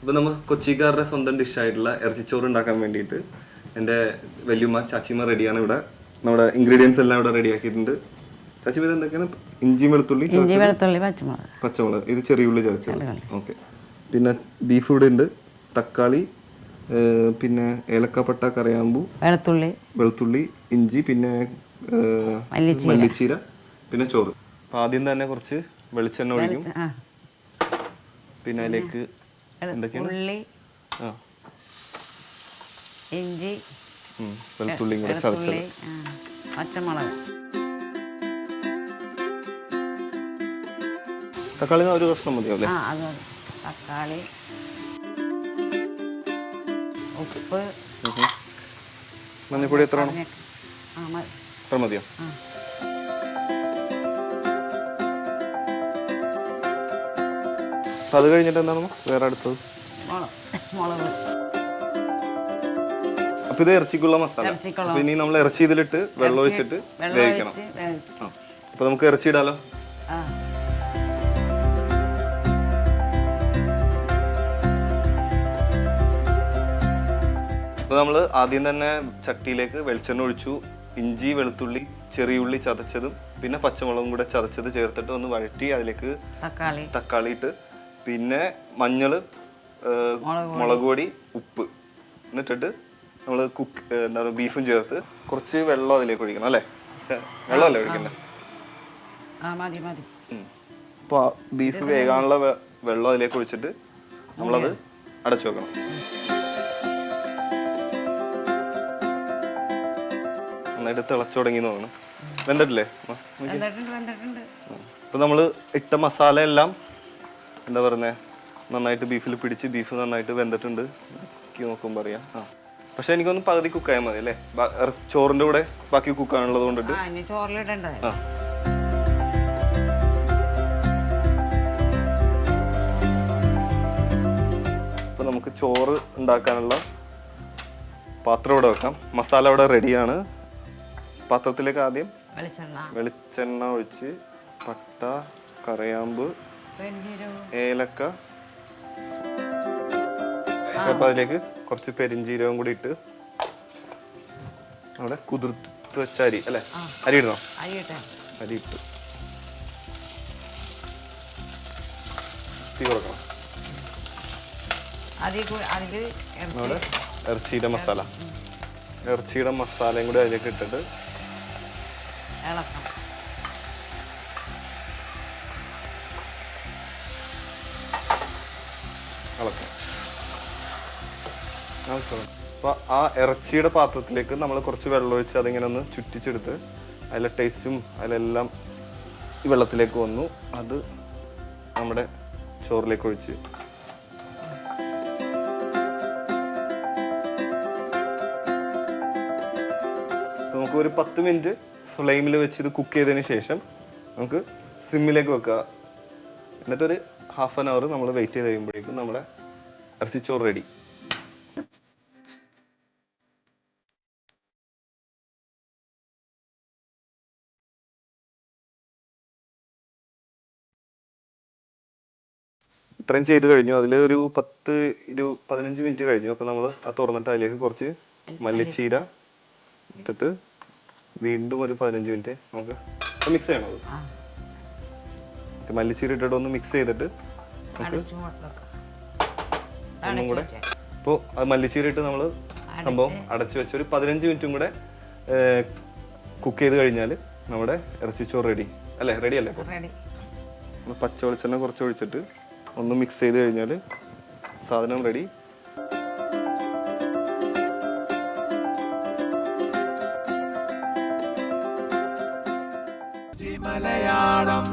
അപ്പോൾ നമ്മൾ കൊച്ചിക്കാരുടെ സ്വന്തം ഡിഷായിട്ടുള്ള ഇറച്ചിച്ചോറ് ഉണ്ടാക്കാൻ വേണ്ടിയിട്ട് എൻ്റെ വല്യമ്മ ചാച്ചിമ്മ റെഡിയാണ്. ഇവിടെ നമ്മുടെ ഇൻഗ്രീഡിയൻസ് എല്ലാം ഇവിടെ റെഡിയാക്കിയിട്ടുണ്ട്. ചാച്ചിമ്മ ഇത് എന്തൊക്കെയാണ്? ഇഞ്ചി വെളുത്തുള്ളി പച്ചമുളക്, ഇത് ചെറിയ ഉള്ളി ചതച്ചത്. ഓക്കെ. പിന്നെ ബീഫ് ഇവിടെ ഉണ്ട്, തക്കാളി, പിന്നെ ഏലക്കപ്പട്ട, കറിയാമ്പൂ, വെളുത്തുള്ളി, ഇഞ്ചി, പിന്നെ മല്ലിച്ചീര, പിന്നെ ചോറ്. അപ്പം ആദ്യം തന്നെ കുറച്ച് വെളിച്ചെണ്ണ ഒഴിക്കും. പിന്നെ അതിലേക്ക് എന്തൊക്കെയാണ്? ഇഞ്ചി, വെളുത്തുള്ളി കൂടെ ചതച്ചത്, പച്ചമുളക്, തക്കാളി ഒരു കഷ്ണം മതിയോ അല്ലേ? തക്കാളി, ഉപ്പ്, മഞ്ഞപ്പൊടി എത്ര വേണം? എത്ര മതിയോ? അത് കഴിഞ്ഞിട്ട് എന്താണ് വേറെ അടുത്തത്? മുളക്. അപ്പൊ ഇത് ഇറച്ചിക്കുള്ള മസാല. ഇനി നമ്മൾ ഇറച്ചി ഇതിലിട്ട് വെള്ളം ഒഴിച്ചിട്ട് വേവിക്കണം. അപ്പൊ നമുക്ക് ഇറച്ചി ഇടാലോ. അപ്പൊ നമ്മള് ആദ്യം തന്നെ ചട്ടിയിലേക്ക് വെളിച്ചെണ്ണ ഒഴിച്ചു. ഇഞ്ചി, വെളുത്തുള്ളി, ചെറിയ ഉള്ളി ചതച്ചതും പിന്നെ പച്ചമുളകും കൂടെ ചതച്ചത് ചേർത്തിട്ട് ഒന്ന് വഴറ്റി അതിലേക്ക് തക്കാളി ഇട്ട്, പിന്നെ മഞ്ഞൾ, മുളക് പൊടി, ഉപ്പ് എന്നിട്ടിട്ട് നമ്മൾ എന്താ പറയുക ബീഫും ചേർത്ത് കുറച്ച് വെള്ളം അതിലേക്ക് ഒഴിക്കണം അല്ലേ? വെള്ളമല്ലേ ഒഴിക്കണ്ടേ? അപ്പോൾ ബീഫ് വേകാനുള്ള വെള്ളം അതിലേക്ക് ഒഴിച്ചിട്ട് നമ്മളത് അടച്ചു വെക്കണം. നന്നായിട്ട് തിളച്ചു തുടങ്ങി തോന്നുന്നു. വെന്തിട്ടില്ലേ? അപ്പോൾ നമ്മൾ ഇട്ട മസാല എല്ലാം എന്താ പറയുന്നത് നന്നായിട്ട് ബീഫിൽ പിടിച്ച് ബീഫ് നന്നായിട്ട് വെന്തിട്ടുണ്ട് നോക്കുമ്പോൾ അറിയാം. പക്ഷെ എനിക്കൊന്ന് പകുതി കുക്കായാൽ മതി അല്ലേ? ചോറിൻ്റെ കൂടെ ബാക്കി കുക്കാണുള്ളത് കൊണ്ടിട്ട്. അപ്പോൾ നമുക്ക് ചോറ് ഉണ്ടാക്കാനുള്ള പാത്രം ഇവിടെ വെക്കാം. മസാല ഇവിടെ റെഡിയാണ്. പാത്രത്തിലേക്ക് ആദ്യം വെളിച്ചെണ്ണ ഒഴിച്ച് പട്ട, കറിയാമ്പ്, ഏലക്ക, അപ്പം അതിലേക്ക് കുറച്ച് പെരിഞ്ചീരകം കൂടി ഇട്ട് അവിടെ കുതിർത്ത് വെച്ച അരി അല്ലേ? അരി ഇടണോ? അരി ഇട്ട് തീ കൊടുക്കണം. നമ്മുടെ ഇറച്ചിയുടെ മസാലയും കൂടി അതിലേക്ക് ഇട്ടിട്ട് ഇളക്കാം. അപ്പോൾ ആ ഇറച്ചിയുടെ പാത്രത്തിലേക്ക് നമ്മൾ കുറച്ച് വെള്ളം ഒഴിച്ച് അതിങ്ങനെ ഒന്ന് ചുറ്റിച്ചെടുത്ത് അതിലെ ടേസ്റ്റും അതിലെല്ലാം ഈ വെള്ളത്തിലേക്ക് വന്നു. അത് നമ്മുടെ ചോറിലേക്ക് ഒഴിച്ച് നമുക്ക് ഒരു 10 മിനിറ്റ് ഫ്ലെയിമിൽ വെച്ച് ഇത് കുക്ക് ചെയ്തതിന് ശേഷം നമുക്ക് സിമ്മിലേക്ക് വെക്കുക. എന്നിട്ടൊരു ½ ആൻ അവർ നമ്മൾ വെയിറ്റ് ചെയ്ത് കഴിയുമ്പോഴേക്കും നമ്മുടെ ഇറച്ചിച്ചോറ് റെഡി. ഇത്രയും ചെയ്ത് കഴിഞ്ഞു. അതിൽ ഒരു 10-15 മിനിറ്റ് കഴിഞ്ഞു. അപ്പോൾ നമ്മൾ തുറന്നിട്ട് അതിലേക്ക് കുറച്ച് മല്ലിച്ചീര ഇട്ടിട്ട് വീണ്ടും ഒരു 15 മിനിറ്റ് നമുക്ക് മിക്സ് ചെയ്യണം. മല്ലിച്ചീര ഇട്ടിട്ട് ഒന്ന് മിക്സ് ചെയ്തിട്ട് നമുക്ക് ഒന്നും കൂടെ ഇപ്പോൾ അത് മല്ലിച്ചീര ഇട്ട് നമ്മൾ സംഭവം അടച്ചു വെച്ച് ഒരു 15 മിനിറ്റും കൂടെ കുക്ക് ചെയ്ത് കഴിഞ്ഞാൽ നമ്മുടെ ഇറച്ചിച്ചോറ് റെഡി അല്ലേ? റെഡി അല്ലേ? ഇപ്പോൾ പച്ച വെളിച്ചെണ്ണ കുറച്ച് ഒഴിച്ചിട്ട് ഒന്ന് മിക്സ് ചെയ്ത് കഴിഞ്ഞാൽ സാധനം റെഡി. മലയാളം